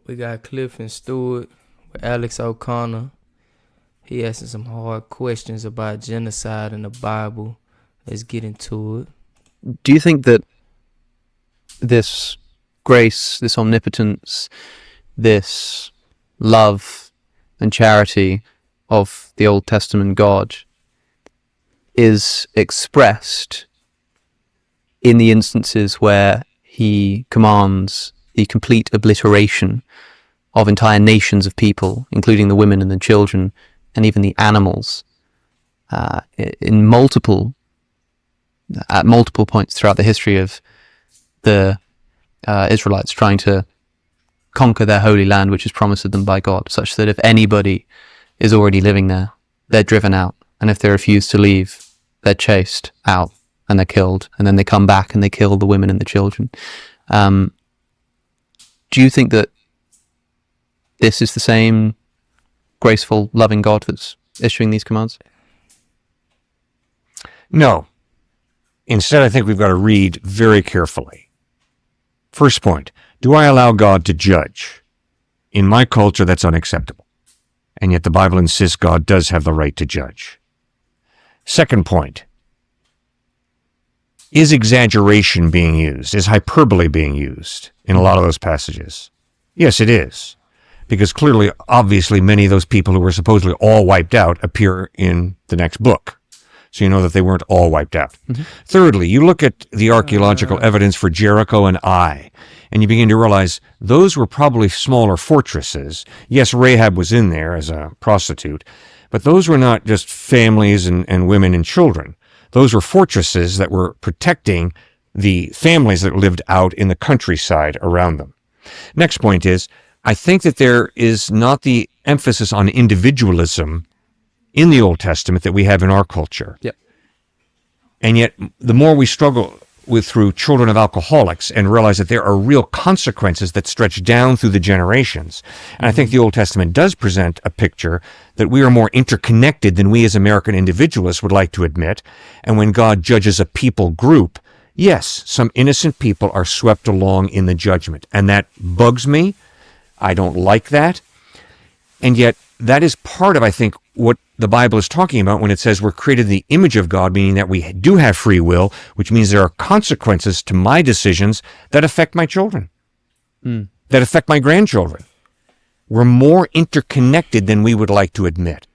We got Cliffe and Stuart with Alex O'Connor. He asking some hard questions about genocide in the Bible. Let's get into it. Do you think that this grace, this omnipotence, this love and charity of the Old Testament God is expressed in the instances where he commands the complete obliteration of entire nations of people, including the women and the children and even the animals, at multiple points throughout the history of the Israelites trying to conquer their holy land, which is promised to them by God, such that if anybody is already living there, they're driven out, and if they refuse to leave, they're chased out and they're killed, and then they come back and they kill the women and the children. Do you think that this is the same graceful, loving God that's issuing these commands? No. Instead, I think we've got to read very carefully. First point, do I allow God to judge? In my culture, that's unacceptable. And yet the Bible insists God does have the right to judge. Second point, is exaggeration being used? Is hyperbole being used in a lot of those passages? Yes, it is. Because clearly, obviously, many of those people who were supposedly all wiped out appear in the next book. So you know that they weren't all wiped out. Mm-hmm. Thirdly, you look at the archaeological evidence for Jericho and Ai, and you begin to realize those were probably smaller fortresses. Yes, Rahab was in there as a prostitute, but those were not just families and women and children. Those were fortresses that were protecting the families that lived out in the countryside around them. Next point is, I think that there is not the emphasis on individualism in the Old Testament that we have in our culture. Yep. And yet, the more we struggle through children of alcoholics and realize that there are real consequences that stretch down through the generations. And I think the Old Testament does present a picture that we are more interconnected than we as American individualists would like to admit. And when God judges a people group, yes, some innocent people are swept along in the judgment. And that bugs me. I don't like that. And yet, that is part of, I think, what the Bible is talking about when it says we're created in the image of God, meaning that we do have free will, which means there are consequences to my decisions that affect my children, that affect my grandchildren. We're more interconnected than we would like to admit.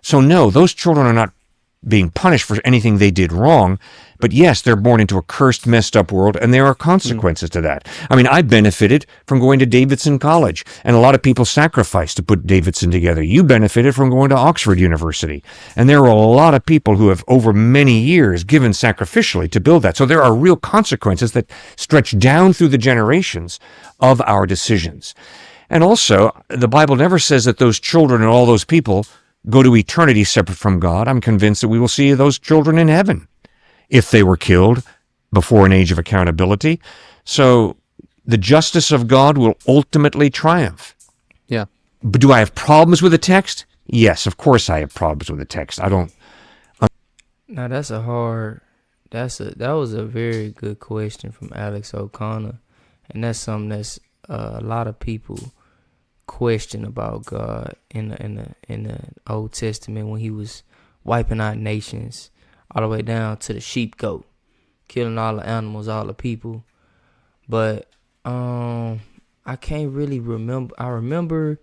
So no, those children are not being punished for anything they did wrong, but yes, they're born into a cursed, messed up world, and there are consequences to that. I mean, I benefited from going to Davidson College, and a lot of people sacrificed to put Davidson together. You benefited from going to Oxford University, and there are a lot of people who have, over many years, given sacrificially to build that. So there are real consequences that stretch down through the generations of our decisions. And also, the Bible never says that those children and all those people go to eternity separate from God. I'm convinced that we will see those children in heaven if they were killed before an age of accountability. So the justice of God will ultimately triumph. Yeah. But do I have problems with the text? Yes, of course I have problems with the text. I don't. Now that was a very good question from Alex O'Connor, and that's something that's a lot of people question about God in the Old Testament when he was wiping out nations all the way down to the sheep goat, killing all the animals, all the people. But I can't really remember. I remember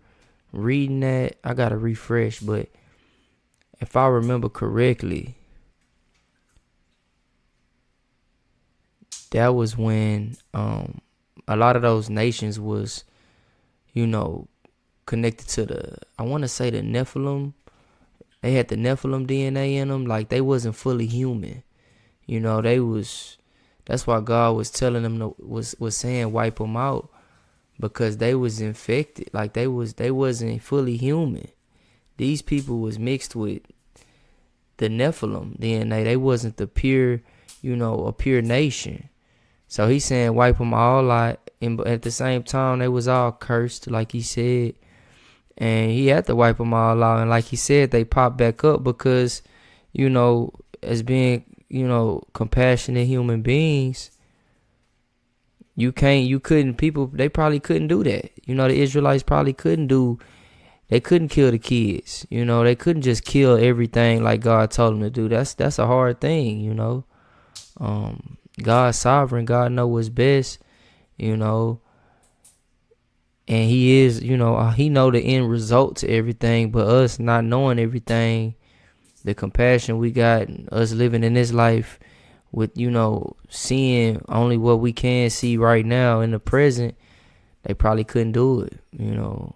reading that. I gotta refresh, but if I remember correctly, that was when a lot of those nations was, connected to I want to say the Nephilim. They had the Nephilim DNA in them. Like, they wasn't fully human. That's why God was telling them, was saying wipe them out, because they was infected. Like, they wasn't fully human. These people was mixed with the Nephilim DNA. They wasn't the pure, a pure nation. So he's saying wipe them all out. And at the same time, they was all cursed, like he said. And he had to wipe them all out. And like he said, they popped back up because, as being, compassionate human beings, You couldn't, people, they probably couldn't do that. You know, the Israelites probably they couldn't kill the kids. You know, they couldn't just kill everything like God told them to do. That's a hard thing, you know. God's sovereign. God know what's best, you know. And he is, you know, he know the end result to everything, but us not knowing everything, the compassion we got, us living in this life with, you know, seeing only what we can see right now in the present, they probably couldn't do it, you know.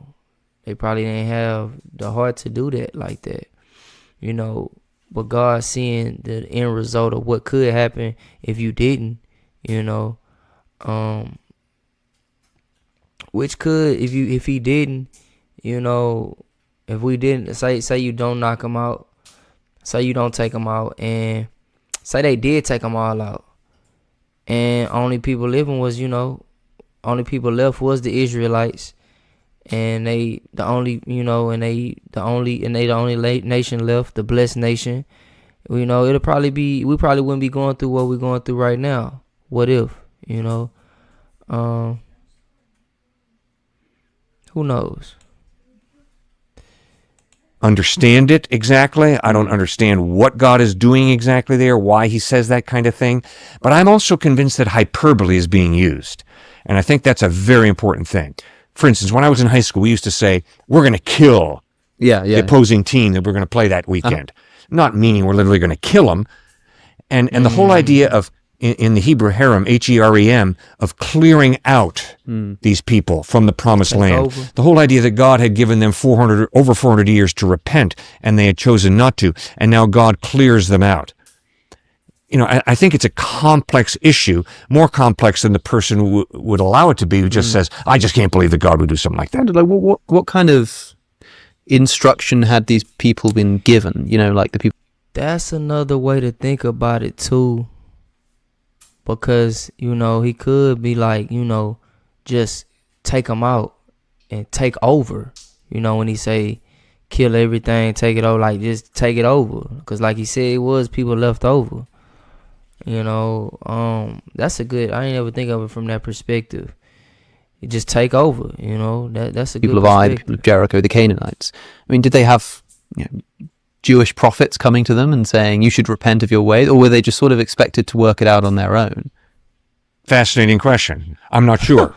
They probably didn't have the heart to do that like that, you know. But God seeing the end result of what could happen if you didn't, you know, which could, if he didn't, you know, if we didn't, say you don't knock him out, say you don't take him out, and say they did take them all out, and only people living was, you know, only people left was the Israelites, and they the only nation left, the blessed nation. You know, we probably wouldn't be going through what we're going through right now. What if, you know? Who knows? Understand it exactly. I don't understand what God is doing exactly there, why he says that kind of thing. But I'm also convinced that hyperbole is being used. And I think that's a very important thing. For instance, when I was in high school, we used to say, we're going to kill the opposing team that we're going to play that weekend. Not meaning we're literally going to kill them. And the whole idea of, in the Hebrew herem, H-E-R-E-M, of clearing out these people from the promised land. Over. The whole idea that God had given them over 400 years to repent, and they had chosen not to, and now God clears them out. You know, I think it's a complex issue, more complex than the person would allow it to be, who just says, I just can't believe that God would do something like that. Like, what kind of instruction had these people been given? You know, like the people. That's another way to think about it too. Because, you know, he could be like, you know, just take them out and take over. You know, when he say kill everything, take it over, like just take it over. Because like he said, it was people left over. You know, that's a good, I ain't ever think of it from that perspective. You just take over, you know, that's a People good of Ai, perspective. people of Jericho, the Canaanites. I mean, did they have, you know, Jewish prophets coming to them and saying, you should repent of your ways, or were they just sort of expected to work it out on their own? Fascinating question. I'm not sure.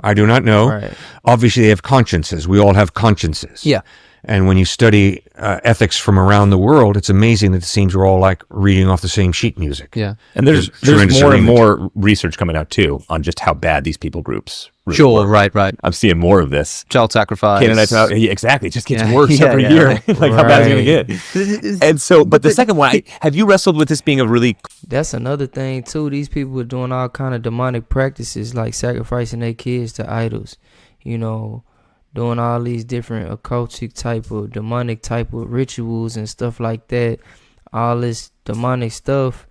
I do not know. Right. Obviously, they have consciences. We all have consciences. Yeah. And when you study ethics from around the world, it's amazing that it seems we're all like reading off the same sheet music. Yeah. And there's Tremendous more and agreement. more research coming out too on just how bad these people groups really Sure, work. right. I'm seeing more of this. Child sacrifice. Canaanites, yeah, exactly. It just gets Yeah. worse Yeah, every yeah, year. right. Like how bad is it going to get? And so, but the second one, have you wrestled with this being a really That's another thing too. These people were doing all kind of demonic practices, like sacrificing their kids to idols, you know, doing all these different occultic type of demonic type of rituals and stuff like that, all this demonic stuff.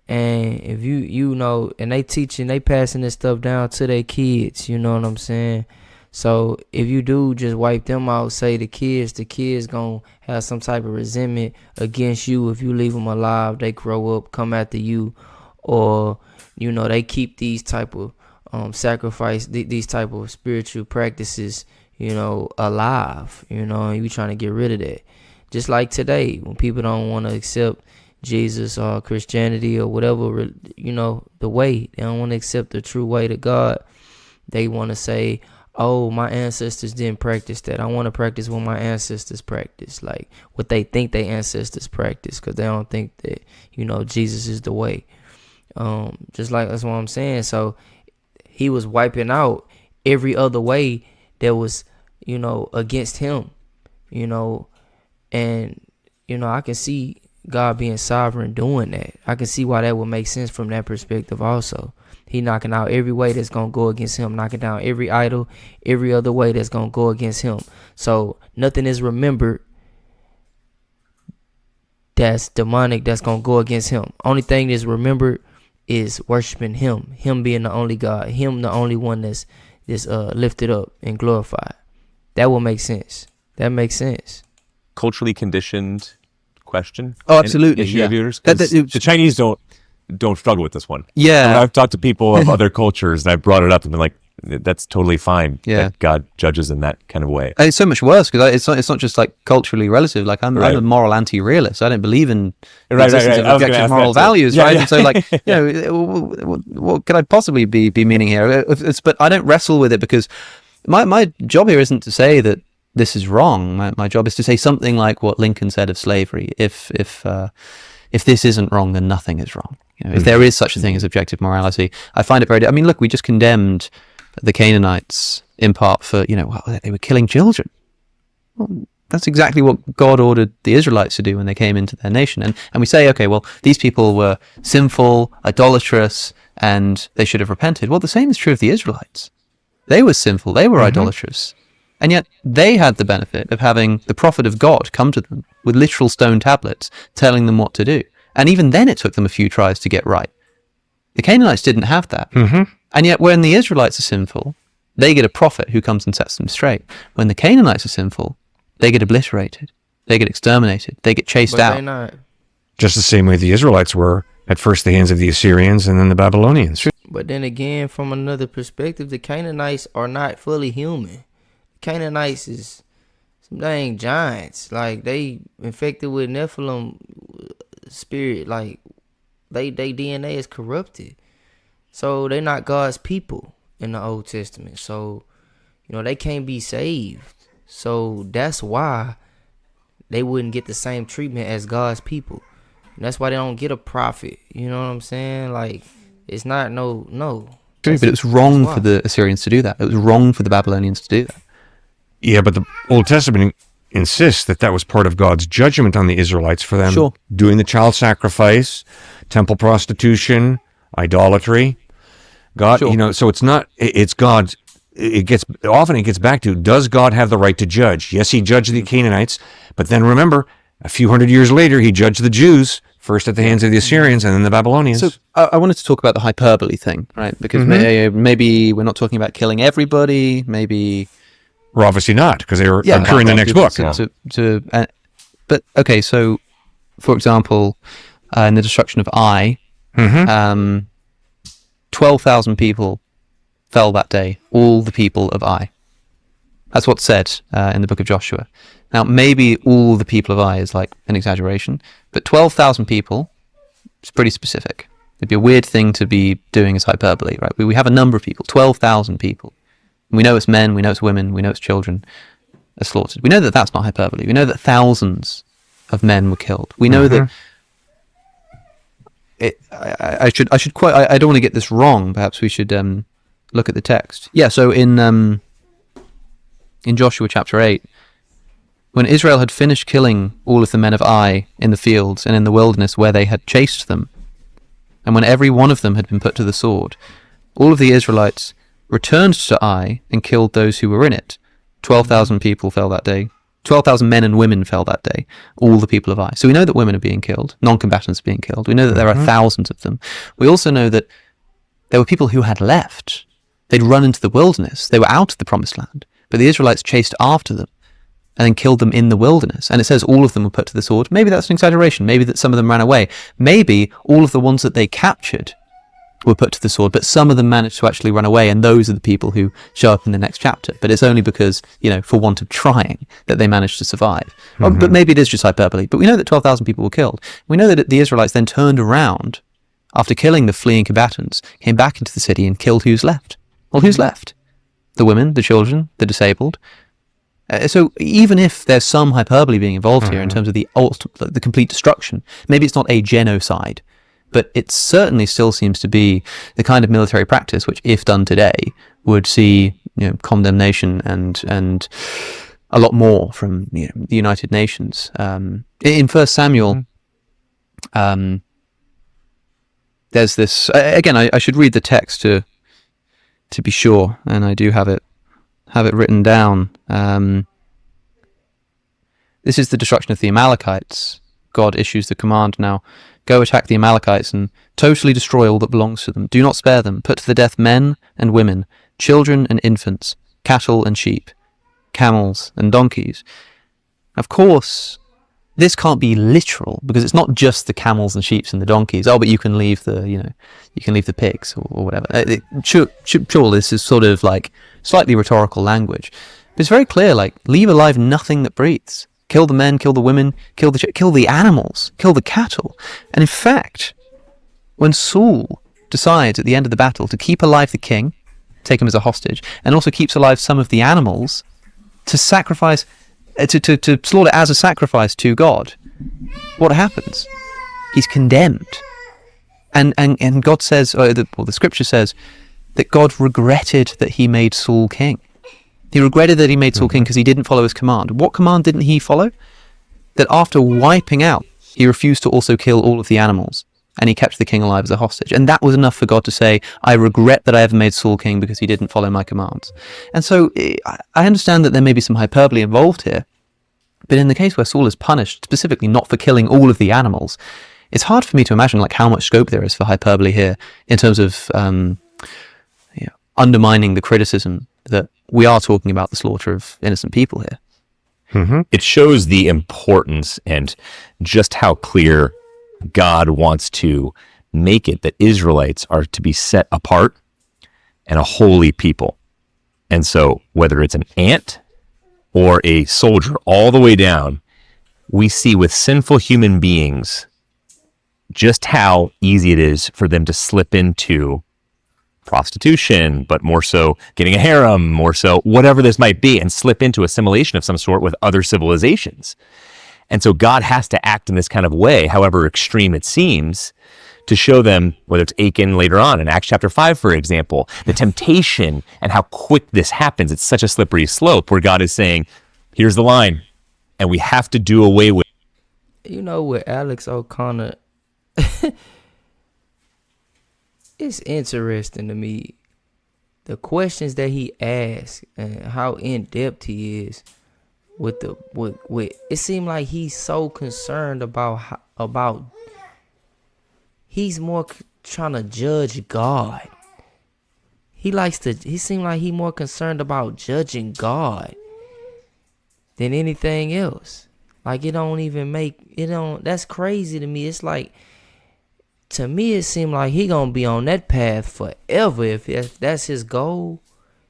And if you know, and they passing this stuff down to their kids, you know what I'm saying? So if you do just wipe them out, say the kids gonna have some type of resentment against you. If you leave them alive, they grow up, come after you, or, you know, they keep these type of sacrifice, these type of spiritual practices, you know, alive, you know, and you trying to get rid of that. Just like today, when people don't want to accept Jesus or Christianity or whatever, you know, the way, they don't want to accept the true way to God. They want to say, oh, my ancestors didn't practice that. I want to practice what my ancestors practiced, like what they think their ancestors practice, because they don't think that, you know, Jesus is the way. Just like, that's what I'm saying. So he was wiping out every other way that was, you know, against him, you know. And, you know, I can see God being sovereign doing that. I can see why that would make sense from that perspective also. He knocking out every way that's going to go against him, knocking down every idol, every other way that's going to go against him. So nothing is remembered that's demonic that's going to go against him. Only thing that's remembered is worshiping him being the only God, him the only one that's lifted up and glorified. That will make sense. That makes sense. culturally conditioned question? Oh, absolutely. Issue Yeah. of yours? 'Cause the Chinese don't don't struggle with this one. Yeah. When I've talked to people of other cultures and I've brought it up and been like, that's totally fine. Yeah. That God judges in that kind of way. And it's so much worse because it's not just like culturally relative. Like I'm a moral anti-realist. I don't believe in the existence of objective moral values, right? Yeah. And so like, what could I possibly be meaning here? But I don't wrestle with it because my job here isn't to say that this is wrong. My job is to say something like what Lincoln said of slavery. If this isn't wrong, then nothing is wrong. If there is such a thing as objective morality, I find it very. I mean, look, we just condemned the Canaanites in part for they were killing children. Well, that's exactly what God ordered the Israelites to do when they came into their nation. And we say, okay, well, these people were sinful, idolatrous, and they should have repented. Well, the same is true of the Israelites. They were sinful, they were idolatrous. And yet they had the benefit of having the prophet of God come to them with literal stone tablets telling them what to do. And even then it took them a few tries to get right. The Canaanites didn't have that. And yet when the Israelites are sinful, they get a prophet who comes and sets them straight. When the Canaanites are sinful, they get obliterated. They get exterminated. They get chased out. Not. Just the same way the Israelites were at first the hands of the Assyrians and then the Babylonians. But then again, from another perspective, the Canaanites are not fully human. Canaanites is some dang giants. Like, they infected with Nephilim spirit. Like, they DNA is corrupted. So they're not God's people in the Old Testament. So, they can't be saved. So that's why they wouldn't get the same treatment as God's people. And that's why they don't get a prophet. You know what I'm saying? Like, it's not no. True, but it was wrong for the Assyrians to do that. It was wrong for the Babylonians to do that. Yeah, but the Old Testament insists that was part of God's judgment on the Israelites for them doing the child sacrifice, temple prostitution, idolatry. God, so it's God's. It gets back to, does God have the right to judge? Yes, he judged the Canaanites, but then remember, a few hundred years later, he judged the Jews, first at the hands of the Assyrians and then the Babylonians. So I wanted to talk about the hyperbole thing, right? Because maybe we're not talking about killing everybody, maybe... Well, obviously not, because they occur in the next book. But, okay, so, for example, in the destruction of Ai, 12,000 people fell that day, all the people of Ai. That's what's said in the book of Joshua. Now, maybe all the people of Ai is like an exaggeration, but 12,000 people is pretty specific. It'd be a weird thing to be doing as hyperbole, right? We have a number of people, 12,000 people. We know it's men, we know it's women, we know it's children are slaughtered. We know that that's not hyperbole. We know that thousands of men were killed. We know that I should quote. I don't want to get this wrong. Perhaps we should look at the text. Yeah. So in Joshua chapter 8, when Israel had finished killing all of the men of Ai in the fields and in the wilderness where they had chased them, and when every one of them had been put to the sword, all of the Israelites returned to Ai and killed those who were in it. 12,000 people fell that day. 12,000 men and women fell that day, all the people of Ai. So we know that women are being killed, non-combatants are being killed. We know that there are thousands of them. We also know that there were people who had left. They'd run into the wilderness. They were out of the promised land, but the Israelites chased after them and then killed them in the wilderness. And it says all of them were put to the sword. Maybe that's an exaggeration. Maybe that some of them ran away. Maybe all of the ones that they captured were put to the sword, but some of them managed to actually run away, and those are the people who show up in the next chapter. But it's only because, for want of trying, that they managed to survive. But maybe it is just hyperbole. But we know that 12,000 people were killed. We know that the Israelites then turned around after killing the fleeing combatants, came back into the city and killed who's left. Well, who's left? The women, the children, the disabled. So even if there's some hyperbole being involved here in terms of the complete destruction, maybe it's not a genocide, but it certainly still seems to be the kind of military practice which, if done today, would see condemnation and a lot more from the United Nations. In 1 Samuel, there's this. Again, I should read the text to be sure, and I do have it written down. This is the destruction of the Amalekites. God issues the command now. Go attack the Amalekites and totally destroy all that belongs to them. Do not spare them. Put to the death men and women, children and infants, cattle and sheep, camels and donkeys. Of course, this can't be literal, because it's not just the camels and sheep and the donkeys. Oh, but you can leave the, you can leave the pigs or whatever. Sure, this is sort of like slightly rhetorical language, but it's very clear. Like, leave alive nothing that breathes. Kill the men, kill the women, kill the animals, kill the cattle. And in fact, when Saul decides at the end of the battle to keep alive the king, take him as a hostage, and also keeps alive some of the animals to sacrifice, to slaughter as a sacrifice to God, what happens? He's condemned. And God says, the scripture says, that God regretted that he made Saul king. He regretted that he made Saul king because he didn't follow his command. What command didn't he follow? That after wiping out, he refused to also kill all of the animals, and he kept the king alive as a hostage. And that was enough for God to say, I regret that I ever made Saul king because he didn't follow my commands. And so I understand that there may be some hyperbole involved here, but in the case where Saul is punished, specifically not for killing all of the animals, it's hard for me to imagine like how much scope there is for hyperbole here in terms of undermining the criticism that we are talking about the slaughter of innocent people here. Mm-hmm. It shows the importance and just how clear God wants to make it that Israelites are to be set apart and a holy people. And so whether it's an ant or a soldier all the way down, we see with sinful human beings just how easy it is for them to slip into prostitution, but more so getting a harem, more so whatever this might be, and slip into assimilation of some sort with other civilizations. And so God has to act in this kind of way, however extreme it seems, to show them, whether it's Achan later on in Acts chapter 5, for example, the temptation and how quick this happens. It's such a slippery slope where God is saying, here's the line, and we have to do away with it. You know, with Alex O'Connor, it's interesting to me, the questions that he asks and how in-depth he is with it seemed like he's so concerned about he's more trying to judge God. He seemed like he more concerned about judging God than anything else. Like, that's crazy to me. It's like, to me, it seemed like he gonna be on that path forever if that's his goal.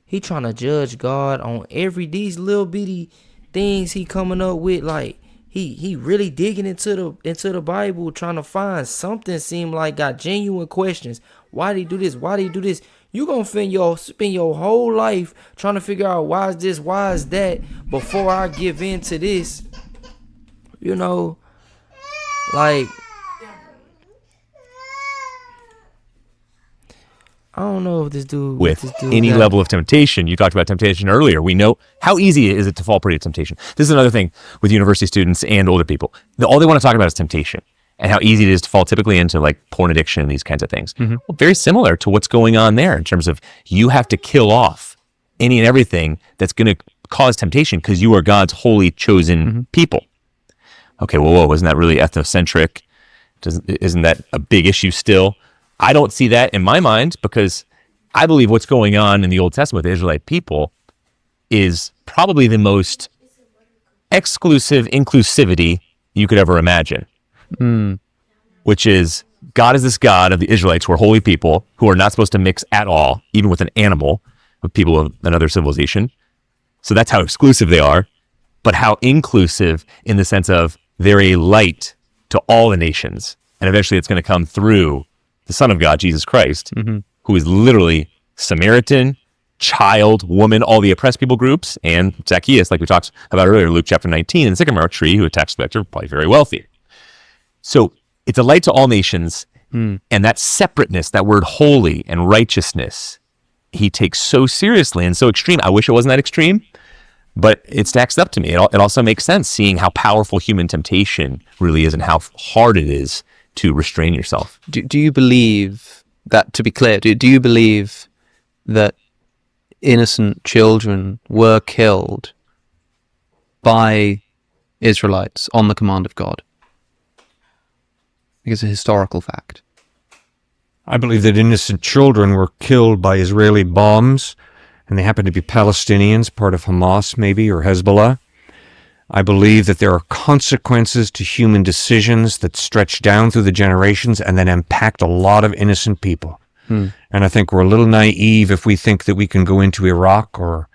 He trying to judge God on these little bitty things he coming up with. Like, he really digging into the Bible, trying to find something. Seem like got genuine questions. Why did he do this? Why did he do this? You gonna spend your whole life trying to figure out why is this, why is that, before I give in to this. You know, like, I don't know if this dude any level of temptation. You talked about temptation earlier. We know how easy is it to fall prey to temptation. This is another thing with university students and older people. All they want to talk about is temptation and how easy it is to fall typically into like porn addiction and these kinds of things. Mm-hmm. Well, very similar to what's going on there in terms of you have to kill off any and everything that's going to cause temptation because you are God's holy chosen people. Okay, whoa, isn't that really ethnocentric? Isn't that a big issue still? I don't see that in my mind because I believe what's going on in the Old Testament with the Israelite people is probably the most exclusive inclusivity you could ever imagine. Which is, God is this God of the Israelites who are holy people who are not supposed to mix at all, even with an animal, with people of another civilization. So that's how exclusive they are, but how inclusive in the sense of they're a light to all the nations. And eventually it's going to come through the Son of God, Jesus Christ, who is literally Samaritan, child, woman, all the oppressed people groups, and Zacchaeus, like we talked about earlier, Luke chapter 19, and the sycamore tree, who a tax collector, probably very wealthy. So it's a light to all nations, and that separateness, that word holy and righteousness, he takes so seriously and so extreme. I wish it wasn't that extreme, but it stacks up to me. It also makes sense, seeing how powerful human temptation really is and how hard it is to restrain yourself. Do you believe that, to be clear, do you believe that innocent children were killed by Israelites on the command of God? It's a historical fact. I believe that innocent children were killed by Israeli bombs, and they happen to be Palestinians, part of Hamas maybe, or Hezbollah. I believe that there are consequences to human decisions that stretch down through the generations and then impact a lot of innocent people. And I think we're a little naive if we think that we can go into Iraq or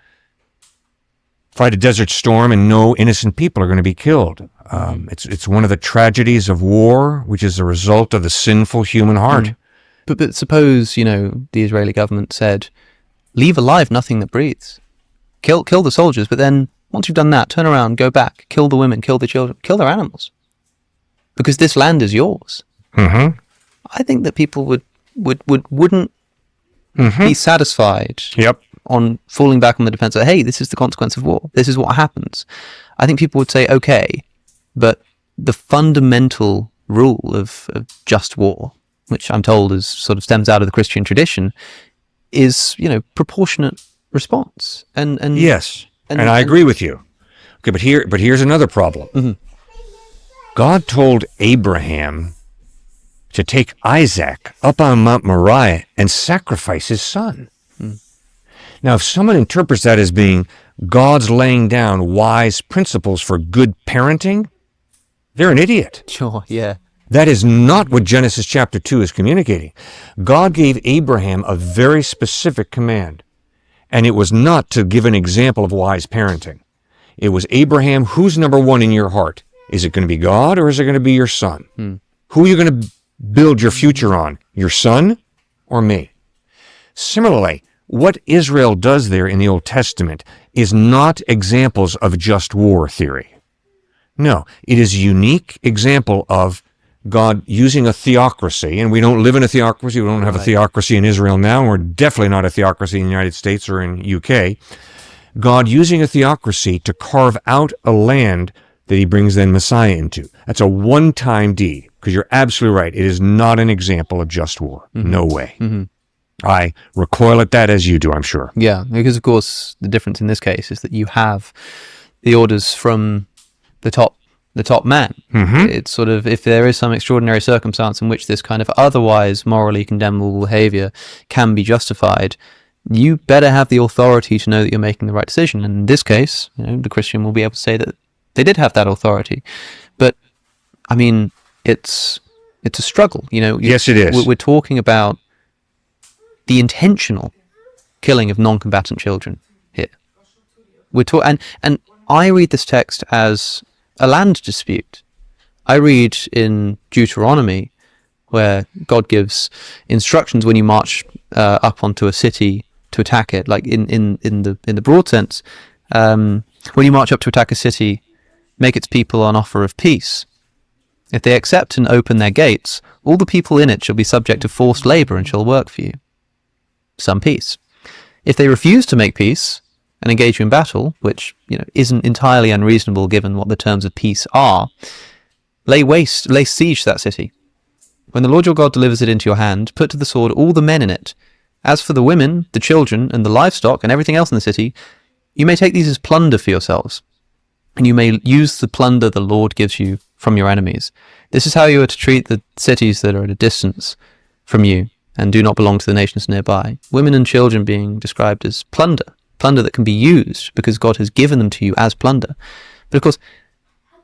fight a desert storm and no innocent people are going to be killed. It's one of the tragedies of war, which is a result of the sinful human heart. But suppose, the Israeli government said, leave alive nothing that breathes. Kill the soldiers, but then once you've done that, turn around, go back, kill the women, kill the children, kill their animals. Because this land is yours. Mm-hmm. I think that people wouldn't be satisfied on falling back on the defense of, hey, this is the consequence of war. This is what happens. I think people would say, okay, but the fundamental rule of just war, which I'm told is sort of stems out of the Christian tradition, is, proportionate response. And yes, and I agree with you. Okay, but here's another problem. God told Abraham to take Isaac up on Mount Moriah and sacrifice his son. Now, if someone interprets that as being God's laying down wise principles for good parenting, they're an idiot. Sure, yeah. That is not what Genesis chapter 2 is communicating. God gave Abraham a very specific command, and it was not to give an example of wise parenting. It was, Abraham, who's number one in your heart? Is it going to be God or is it going to be your son? Who are you going to build your future on? Your son or me? Similarly, what Israel does there in the Old Testament is not examples of just war theory. No, it is a unique example of God using a theocracy, and we don't live in a theocracy. We don't have a theocracy in Israel now, and we're definitely not a theocracy in the United States or in UK. God using a theocracy to carve out a land that he brings then Messiah into. That's a one-time deed, because you're absolutely right. It is not an example of just war. No way. I recoil at that as you do, I'm sure. Yeah, because of course the difference in this case is that you have the orders from the top man. It's sort of, if there is some extraordinary circumstance in which this kind of otherwise morally condemnable behavior can be justified, you better have the authority to know that you're making the right decision. And in this case, the Christian will be able to say that they did have that authority. But I mean, it's a struggle. Yes, it is. We're talking about the intentional killing of non-combatant children here. And I read this text as a land dispute. I read in Deuteronomy where God gives instructions when you march up onto a city to attack it, like in the broad sense. When you march up to attack a city, make its people an offer of peace. If they accept and open their gates, all the people in it shall be subject to forced labour and shall work for you. Some peace. If they refuse to make peace and engage you in battle, which isn't entirely unreasonable given what the terms of peace are, lay siege to that city. When the Lord your God delivers it into your hand, put to the sword all the men in it. As for the women, the children, and the livestock, and everything else in the city, you may take these as plunder for yourselves, and you may use the plunder the Lord gives you from your enemies. This is how you are to treat the cities that are at a distance from you, and do not belong to the nations nearby. Women and children being described as plunder that can be used because God has given them to you as plunder. But of course,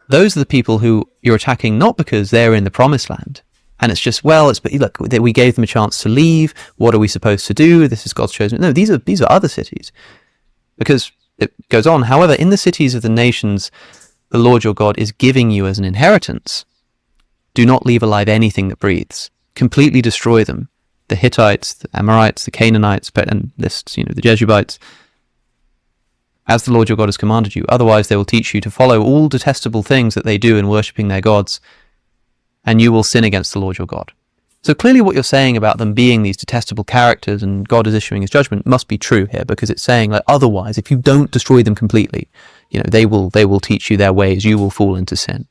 those are the people who you're attacking not because they're in the promised land. And it's just, look, we gave them a chance to leave. What are we supposed to do? This is God's chosen. No, these are other cities. Because it goes on, however, in the cities of the nations the Lord your God is giving you as an inheritance, do not leave alive anything that breathes. Completely destroy them. The Hittites, the Amorites, the Canaanites, and lists, the Jebusites, as the Lord your God has commanded you. Otherwise they will teach you to follow all detestable things that they do in worshipping their gods, and you will sin against the Lord your God. So clearly what you're saying about them being these detestable characters and God is issuing his judgment must be true here, because it's saying, like, otherwise, if you don't destroy them completely, they will teach you their ways, you will fall into sin.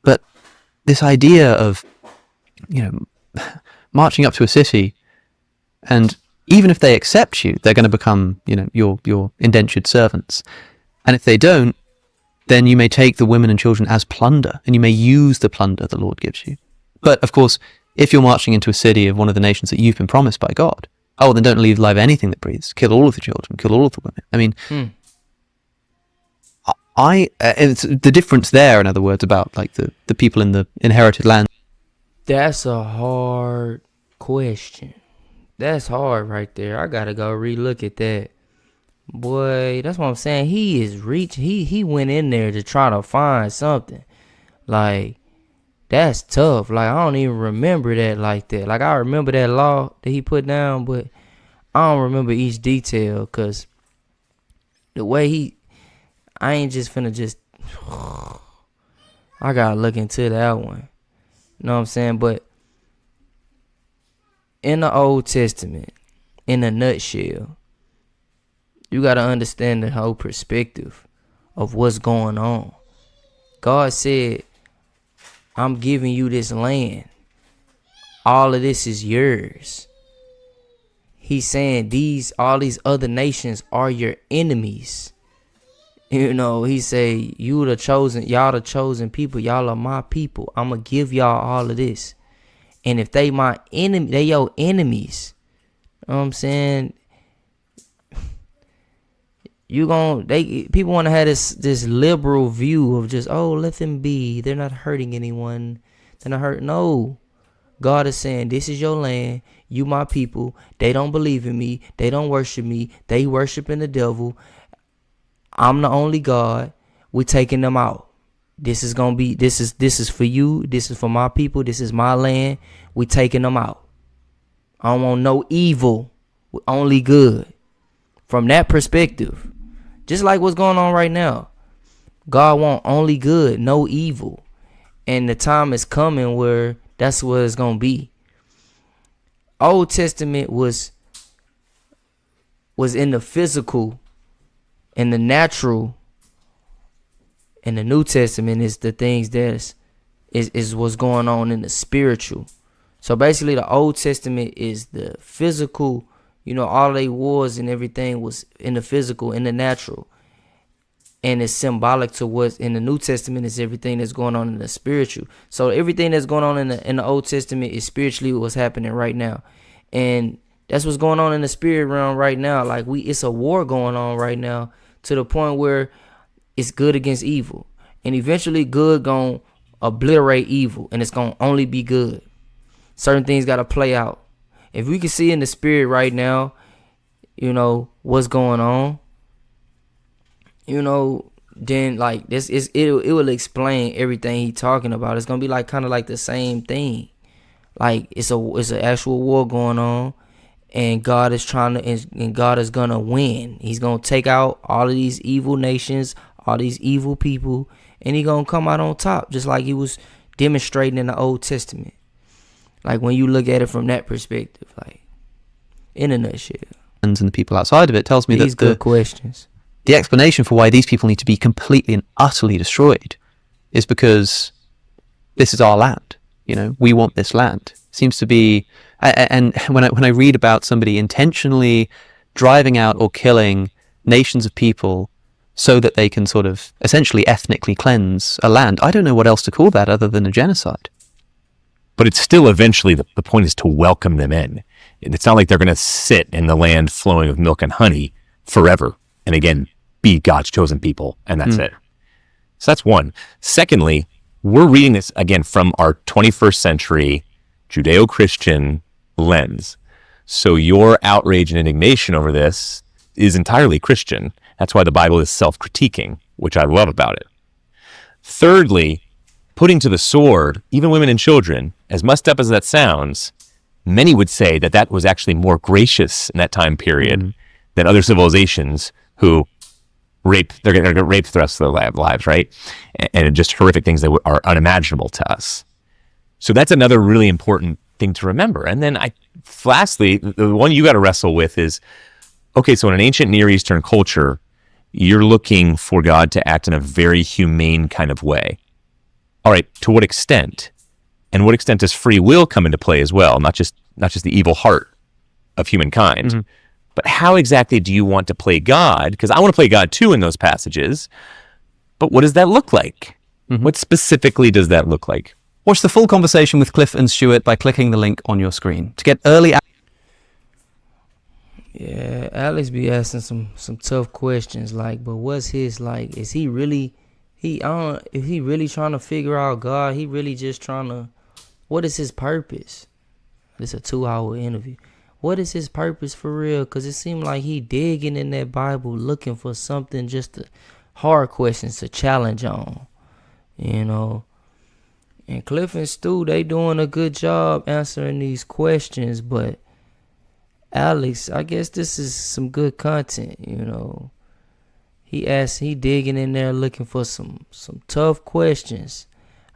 But this idea of, marching up to a city, and even if they accept you, they're going to become, your indentured servants. And if they don't, then you may take the women and children as plunder, and you may use the plunder the Lord gives you. But of course, if you're marching into a city of one of the nations that you've been promised by God, then don't leave alive anything that breathes. Kill all of the children, kill all of the women. I mean, it's the difference there, in other words, about like the people in the inherited land. That's a hard question. That's hard right there. I gotta go relook at that. Boy, that's what I'm saying. He is reaching. He went in there to try to find something. Like, that's tough. Like, I don't even remember that like that. Like, I remember that law that he put down, but I don't remember each detail, because the way I ain't just finna just, I gotta look into that one. You know what I'm saying? But in the Old Testament, in a nutshell, you gotta understand the whole perspective of what's going on. God said, I'm giving you this land. All of this is yours. He's saying all these other nations are your enemies. You know, he say, y'all the chosen people. Y'all are my people. I'm going to give y'all all of this. And if they my enemy, they your enemies. You know what I'm saying? People want to have this liberal view of just, oh, let them be. They're not hurting anyone. They're not hurting. No. God is saying, this is your land. You my people. They don't believe in me. They don't worship me. They worshiping the devil. I'm the only God. We're taking them out. This is for you. This is for my people. This is my land. We're taking them out. I don't want no evil. Only good. From that perspective. Just like what's going on right now. God want only good, no evil. And the time is coming where that's what it's going to be. Old Testament was in the physical and the natural. And the New Testament is the things that is what's going on in the spiritual. So basically the Old Testament is the physical. You know, all they wars and everything was in the physical, in the natural. And it's symbolic to what's in the New Testament is everything that's going on in the spiritual. So everything that's going on in the Old Testament is spiritually what's happening right now. And that's what's going on in the spirit realm right now. Like it's a war going on right now to the point where it's good against evil. And eventually good gonna obliterate evil, and it's gonna only be good. Certain things gotta play out. If we can see in the spirit right now, you know, what's going on, you know, then like this is it will explain everything he's talking about. It's gonna be like kind of like the same thing. Like it's an actual war going on, and God is and God is gonna win. He's gonna take out all of these evil nations, all these evil people, and he's gonna come out on top, just like he was demonstrating in the Old Testament. Like when you look at it from that perspective, like in a nutshell. And the people outside of it tells me these that good questions. The explanation for why these people need to be completely and utterly destroyed is because this is our land. You know, we want this land. Seems to be, and when I read about somebody intentionally driving out or killing nations of people so that they can sort of essentially ethnically cleanse a land, I don't know what else to call that other than a genocide. But it's still eventually, the point is to welcome them in. It's not like they're going to sit in the land flowing with milk and honey forever. And again, be God's chosen people. And that's it. So that's one. Secondly, we're reading this again from our 21st century Judeo-Christian lens. So your outrage and indignation over this is entirely Christian. That's why the Bible is self-critiquing, which I love about it. Thirdly, putting to the sword, even women and children, as messed up as that sounds, many would say that that was actually more gracious in that time period than other civilizations who they're going to get raped the rest of their lives, right? And just horrific things that are unimaginable to us. So that's another really important thing to remember. And then lastly, the one you got to wrestle with is, okay, so in an ancient Near Eastern culture, you're looking for God to act in a very humane kind of way. All right, to what extent? And what extent does free will come into play as well? Not just the evil heart of humankind, but how exactly do you want to play God? Because I want to play God too in those passages, but what does that look like? What specifically does that look like? Watch the full conversation with Cliffe and Stuart by clicking the link on your screen. To get early Yeah, Alex be asking some tough questions, like, but what's his, like, is he really, if he really trying to figure out God, he really just trying to, what is his purpose? It's a 2-hour interview. What is his purpose for real? Because it seemed like he digging in that Bible looking for something, just to, hard questions to challenge on, you know. And Cliffe and Stu, they doing a good job answering these questions, but Alex, I guess this is some good content, you know. He digging in there looking for some tough questions.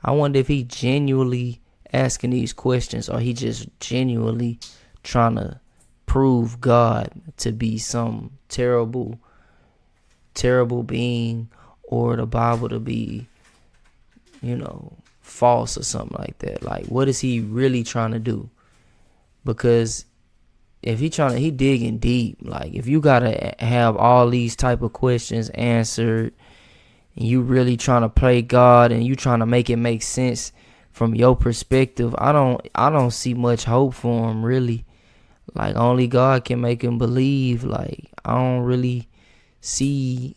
I wonder if he genuinely asking these questions, or he just genuinely trying to prove God to be some terrible being, or the Bible to be, you know, false or something like that. Like, what is he really trying to do? Because if he digging deep. Like, if you gotta have all these type of questions answered, and you really trying to play God, and you trying to make it make sense from your perspective, I don't see much hope for him, really. Like, only God can make him believe. Like, I don't really see,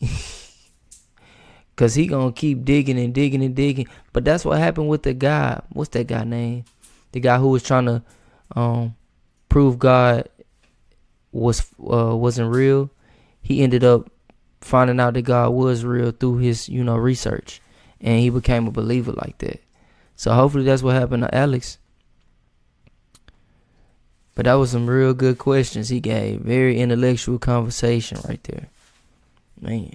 cause he gonna keep digging and digging and digging. But that's what happened with the guy. What's that guy name? The guy who was trying to prove God wasn't real. He ended up finding out that God was real through his, you know, research, and he became a believer like that. So hopefully that's what happened to Alex. But that was some real good questions he gave. Very intellectual conversation right there, man.